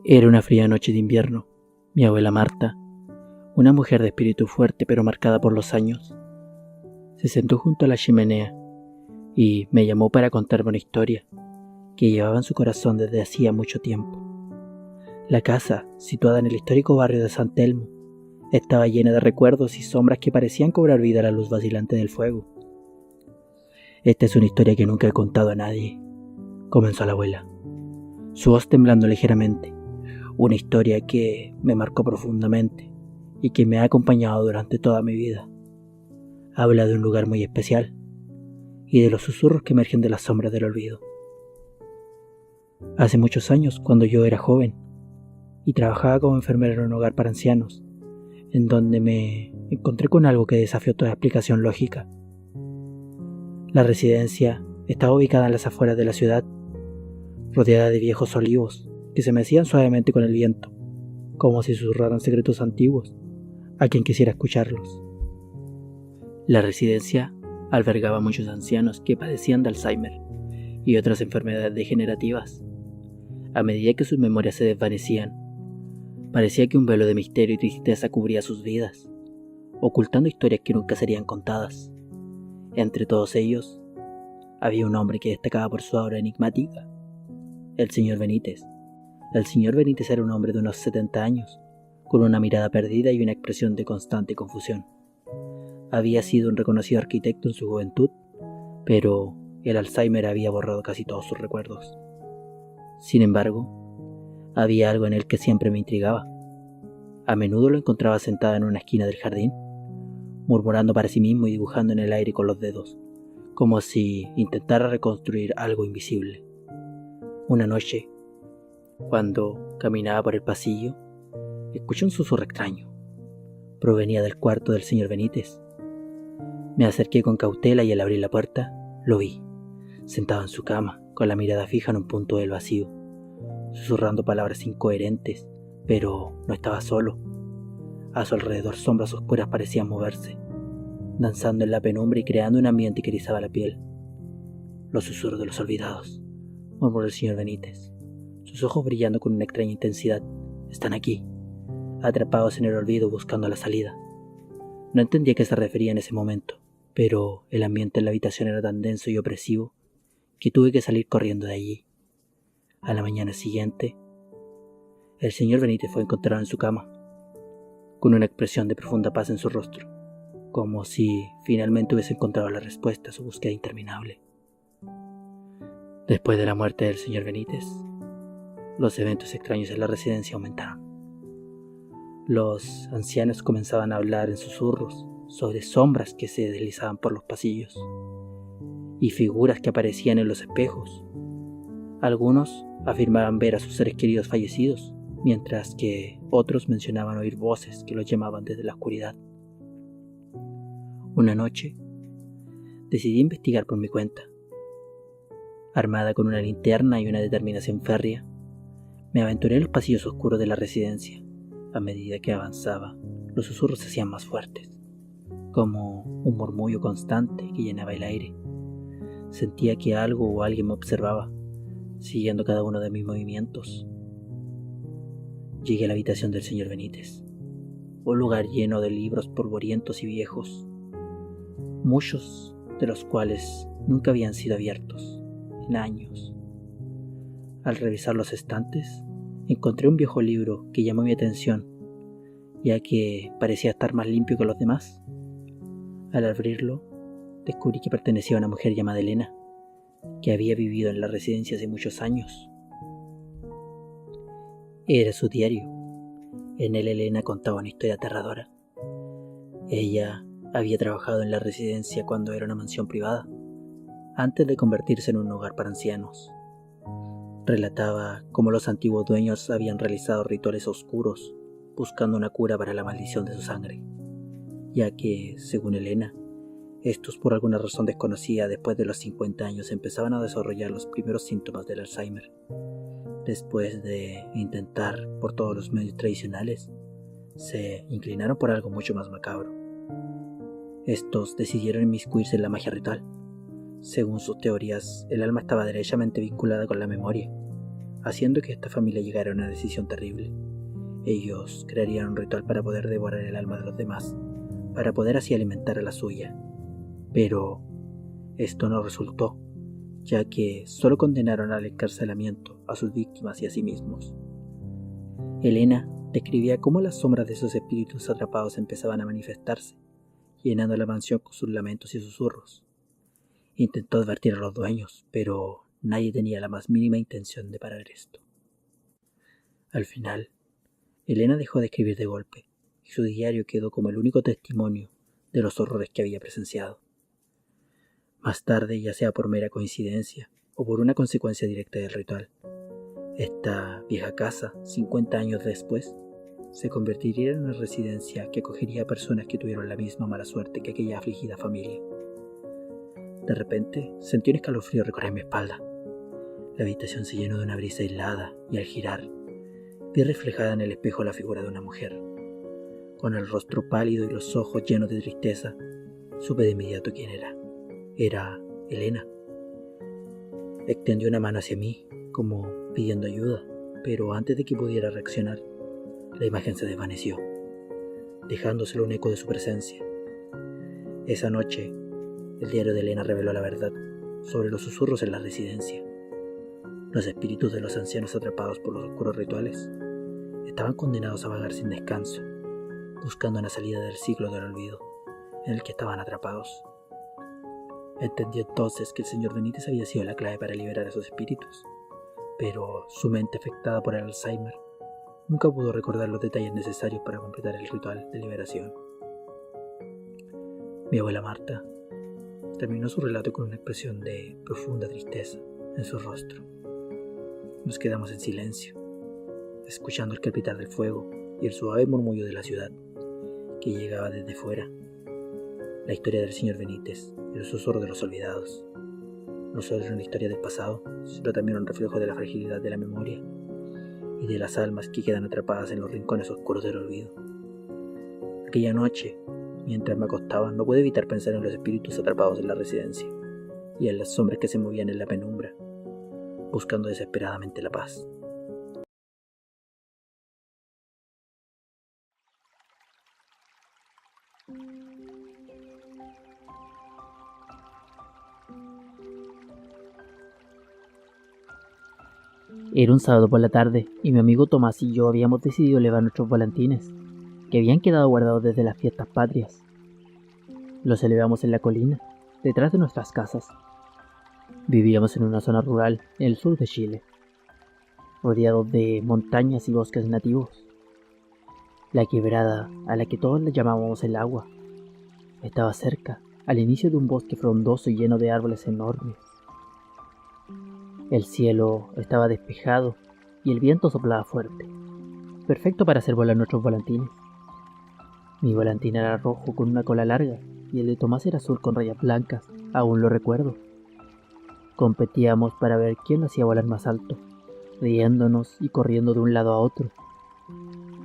Era una fría noche de invierno. Mi abuela Marta, una mujer de espíritu fuerte pero marcada por los años, se sentó junto a la chimenea y me llamó para contarme una historia que llevaba en su corazón desde hacía mucho tiempo. La casa, situada en el histórico barrio de San Telmo, estaba llena de recuerdos y sombras que parecían cobrar vida a la luz vacilante del fuego. Esta es una historia que nunca he contado a nadie, comenzó la abuela, su voz temblando ligeramente. Una historia que me marcó profundamente y que me ha acompañado durante toda mi vida. Habla de un lugar muy especial y de los susurros que emergen de las sombras del olvido. Hace muchos años, cuando yo era joven y trabajaba como enfermera en un hogar para ancianos, en donde me encontré con algo que desafió toda explicación lógica. La residencia estaba ubicada en las afueras de la ciudad, rodeada de viejos olivos que se mecían suavemente con el viento, como si susurraran secretos antiguos a quien quisiera escucharlos. La residencia albergaba a muchos ancianos que padecían de Alzheimer y otras enfermedades degenerativas. A medida que sus memorias se desvanecían, parecía que un velo de misterio y tristeza cubría sus vidas, ocultando historias que nunca serían contadas. Entre todos ellos, había un hombre que destacaba por su aura enigmática: el señor Benítez. El señor Benítez era un hombre de unos 70 años, con una mirada perdida y una expresión de constante confusión. Había sido un reconocido arquitecto en su juventud, pero el Alzheimer había borrado casi todos sus recuerdos. Sin embargo, había algo en él que siempre me intrigaba. A menudo lo encontraba sentado en una esquina del jardín, murmurando para sí mismo y dibujando en el aire con los dedos, como si intentara reconstruir algo invisible. Una noche, cuando caminaba por el pasillo, escuché un susurro extraño. Provenía del cuarto del señor Benítez. Me acerqué con cautela y al abrir la puerta, lo vi, sentado en su cama, con la mirada fija en un punto del vacío, susurrando palabras incoherentes, pero no estaba solo. A su alrededor sombras oscuras parecían moverse, danzando en la penumbra y creando un ambiente que erizaba la piel. Los susurros de los olvidados, murmuró el señor Benítez, sus ojos brillando con una extraña intensidad. Están aquí, atrapados en el olvido buscando la salida. No entendía a qué se refería en ese momento, pero el ambiente en la habitación era tan denso y opresivo que tuve que salir corriendo de allí. A la mañana siguiente, el señor Benítez fue encontrado en su cama, con una expresión de profunda paz en su rostro, como si finalmente hubiese encontrado la respuesta a su búsqueda interminable. Después de la muerte del señor Benítez, los eventos extraños en la residencia aumentaron. Los ancianos comenzaban a hablar en susurros sobre sombras que se deslizaban por los pasillos y figuras que aparecían en los espejos. Algunos afirmaban ver a sus seres queridos fallecidos, mientras que otros mencionaban oír voces que los llamaban desde la oscuridad. Una noche, decidí investigar por mi cuenta. Armada con una linterna y una determinación férrea, me aventuré en los pasillos oscuros de la residencia. A medida que avanzaba, los susurros se hacían más fuertes, como un murmullo constante que llenaba el aire. Sentía que algo o alguien me observaba, siguiendo cada uno de mis movimientos. Llegué a la habitación del señor Benítez, un lugar lleno de libros polvorientos y viejos, muchos de los cuales nunca habían sido abiertos en años. Al revisar los estantes, encontré un viejo libro que llamó mi atención, ya que parecía estar más limpio que los demás. Al abrirlo, descubrí que pertenecía a una mujer llamada Elena, que había vivido en la residencia hace muchos años. Era su diario. En él Elena contaba una historia aterradora. Ella había trabajado en la residencia cuando era una mansión privada, antes de convertirse en un hogar para ancianos. Relataba cómo los antiguos dueños habían realizado rituales oscuros buscando una cura para la maldición de su sangre, ya que, según Elena, estos por alguna razón desconocida después de los 50 años empezaban a desarrollar los primeros síntomas del Alzheimer. Después de intentar por todos los medios tradicionales, se inclinaron por algo mucho más macabro. Estos decidieron inmiscuirse en la magia ritual. Según sus teorías, el alma estaba derechamente vinculada con la memoria, haciendo que esta familia llegara a una decisión terrible. Ellos crearían un ritual para poder devorar el alma de los demás, para poder así alimentar a la suya. Pero esto no resultó, ya que solo condenaron al encarcelamiento a sus víctimas y a sí mismos. Elena describía cómo las sombras de esos espíritus atrapados empezaban a manifestarse, llenando la mansión con sus lamentos y susurros. Intentó advertir a los dueños, pero nadie tenía la más mínima intención de parar esto. Al final, Elena dejó de escribir de golpe, y su diario quedó como el único testimonio de los horrores que había presenciado. Más tarde, ya sea por mera coincidencia o por una consecuencia directa del ritual, esta vieja casa, 50 años después, se convertiría en una residencia que acogería a personas que tuvieron la misma mala suerte que aquella afligida familia. De repente, sentí un escalofrío recorrer mi espalda. La habitación se llenó de una brisa helada y al girar, vi reflejada en el espejo la figura de una mujer. Con el rostro pálido y los ojos llenos de tristeza, supe de inmediato quién era. Era Elena. Extendió una mano hacia mí, como pidiendo ayuda, pero antes de que pudiera reaccionar, la imagen se desvaneció, dejándoselo un eco de su presencia. Esa noche, el diario de Elena reveló la verdad sobre los susurros en la residencia. Los espíritus de los ancianos atrapados por los oscuros rituales estaban condenados a vagar sin descanso, buscando una salida del ciclo del olvido en el que estaban atrapados. Entendí entonces que el señor Benítez había sido la clave para liberar a esos espíritus, pero su mente afectada por el Alzheimer nunca pudo recordar los detalles necesarios para completar el ritual de liberación. Mi abuela Marta terminó su relato con una expresión de profunda tristeza en su rostro. Nos quedamos en silencio, escuchando el crepitar del fuego y el suave murmullo de la ciudad que llegaba desde fuera. La historia del señor Benítez y el susurro de los olvidados no solo era una historia del pasado, sino también un reflejo de la fragilidad de la memoria y de las almas que quedan atrapadas en los rincones oscuros del olvido. Aquella noche, mientras me acostaba, no pude evitar pensar en los espíritus atrapados en la residencia y en las sombras que se movían en la penumbra, buscando desesperadamente la paz. Era un sábado por la tarde y mi amigo Tomás y yo habíamos decidido elevar nuestros volantines, que habían quedado guardados desde las fiestas patrias. Los elevamos en la colina, detrás de nuestras casas. Vivíamos en una zona rural en el sur de Chile, rodeados de montañas y bosques nativos. La quebrada, a la que todos le llamábamos el agua, estaba cerca, al inicio de un bosque frondoso y lleno de árboles enormes. El cielo estaba despejado y el viento soplaba fuerte, perfecto para hacer volar nuestros volantines. Mi volantín era rojo con una cola larga y el de Tomás era azul con rayas blancas, aún lo recuerdo. Competíamos para ver quién lo hacía volar más alto, riéndonos y corriendo de un lado a otro.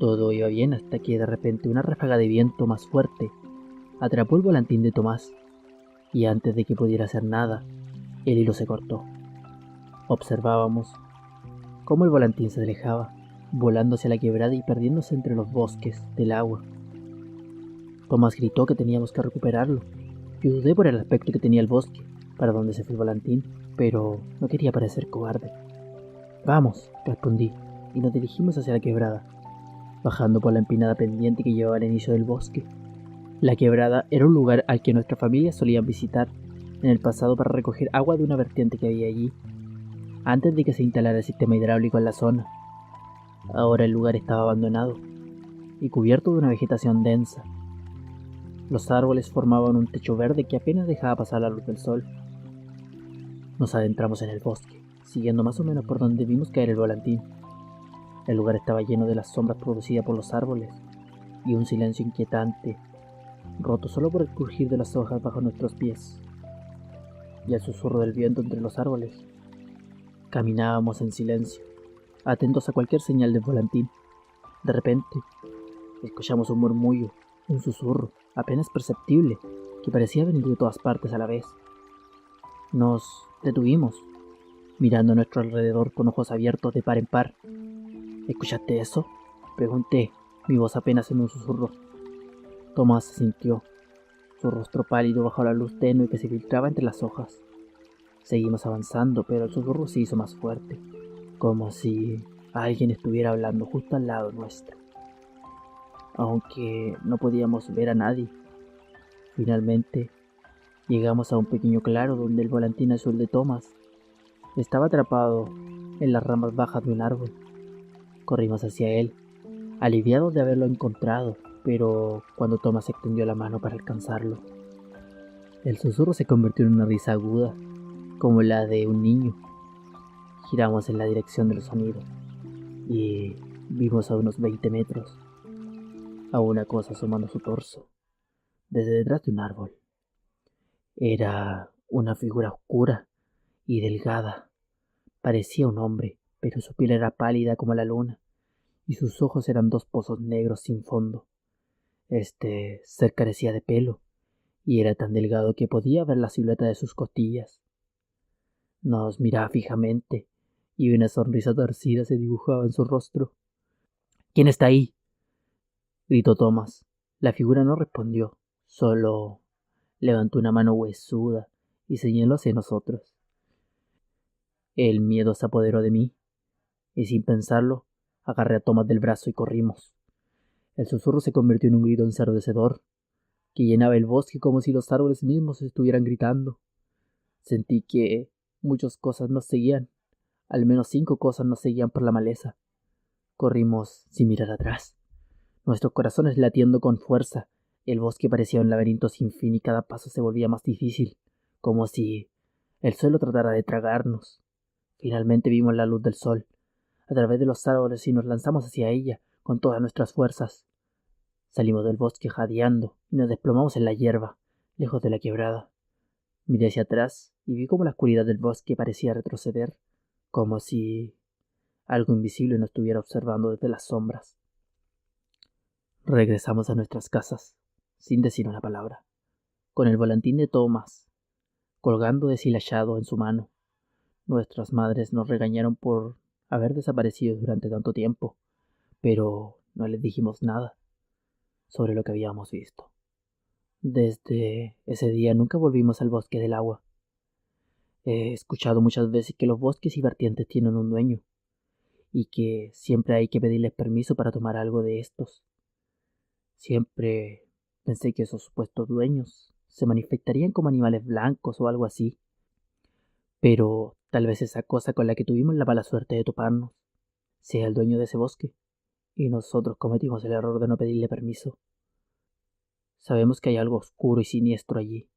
Todo iba bien hasta que de repente una ráfaga de viento más fuerte atrapó el volantín de Tomás y antes de que pudiera hacer nada, el hilo se cortó. Observábamos cómo el volantín se alejaba, volando hacia la quebrada y perdiéndose entre los bosques del agua. Tomás gritó que teníamos que recuperarlo. Yo dudé por el aspecto que tenía el bosque, para donde se fue el volantín, pero no quería parecer cobarde. «Vamos», respondí, y nos dirigimos hacia la quebrada, bajando por la empinada pendiente que llevaba al inicio del bosque. La quebrada era un lugar al que nuestra familia solía visitar en el pasado para recoger agua de una vertiente que había allí, antes de que se instalara el sistema hidráulico en la zona. Ahora el lugar estaba abandonado y cubierto de una vegetación densa. Los árboles formaban un techo verde que apenas dejaba pasar la luz del sol. Nos adentramos en el bosque, siguiendo más o menos por donde vimos caer el volantín. El lugar estaba lleno de las sombras producidas por los árboles y un silencio inquietante, roto solo por el crujir de las hojas bajo nuestros pies y el susurro del viento entre los árboles. Caminábamos en silencio, atentos a cualquier señal del volantín. De repente, escuchamos un murmullo, un susurro, apenas perceptible, que parecía venir de todas partes a la vez. Nos detuvimos. mirando a nuestro alrededor con ojos abiertos de par en par. ¿Escuchaste eso?, pregunté, mi voz apenas en un susurro. Tomás se sintió, su rostro pálido bajo la luz tenue que se filtraba entre las hojas. Seguimos avanzando, pero el susurro se hizo más fuerte, como si alguien estuviera hablando justo al lado nuestro. Aunque no podíamos ver a nadie. Finalmente, llegamos a un pequeño claro donde el volantín azul de Thomas estaba atrapado en las ramas bajas de un árbol. Corrimos hacia él, aliviados de haberlo encontrado, pero cuando Thomas extendió la mano para alcanzarlo, el susurro se convirtió en una risa aguda, como la de un niño. Giramos en la dirección del sonido y vimos a unos 20 metros a una cosa asomando su torso desde detrás de un árbol. Era una figura oscura y delgada. Parecía un hombre, pero su piel era pálida como la luna y sus ojos eran dos pozos negros sin fondo. Este ser carecía de pelo y era tan delgado que podía ver la silueta de sus costillas. Nos miraba fijamente y una sonrisa torcida se dibujaba en su rostro. ¿Quién está ahí?, gritó Thomas. La figura no respondió, solo levantó una mano huesuda y señaló hacia nosotros. El miedo se apoderó de mí, y sin pensarlo, agarré a Thomas del brazo y corrimos. El susurro se convirtió en un grito ensordecedor, que llenaba el bosque como si los árboles mismos estuvieran gritando. Sentí que muchas cosas nos seguían, al menos 5 cosas nos seguían por la maleza. Corrimos sin mirar atrás, nuestros corazones latiendo con fuerza. El bosque parecía un laberinto sin fin y cada paso se volvía más difícil, como si el suelo tratara de tragarnos. Finalmente vimos la luz del sol a través de los árboles y nos lanzamos hacia ella con todas nuestras fuerzas. Salimos del bosque jadeando y nos desplomamos en la hierba, lejos de la quebrada. Miré hacia atrás y vi cómo la oscuridad del bosque parecía retroceder, como si algo invisible nos estuviera observando desde las sombras. Regresamos a nuestras casas, sin decir una palabra, con el volantín de Thomas colgando deshilachado en su mano. Nuestras madres nos regañaron por haber desaparecido durante tanto tiempo, pero no les dijimos nada sobre lo que habíamos visto. Desde ese día nunca volvimos al bosque del agua. He escuchado muchas veces que los bosques y vertientes tienen un dueño, y que siempre hay que pedirles permiso para tomar algo de estos. Siempre pensé que esos supuestos dueños se manifestarían como animales blancos o algo así, pero tal vez esa cosa con la que tuvimos la mala suerte de toparnos sea el dueño de ese bosque, y nosotros cometimos el error de no pedirle permiso. Sabemos que hay algo oscuro y siniestro allí,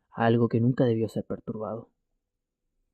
algo que nunca debió ser perturbado.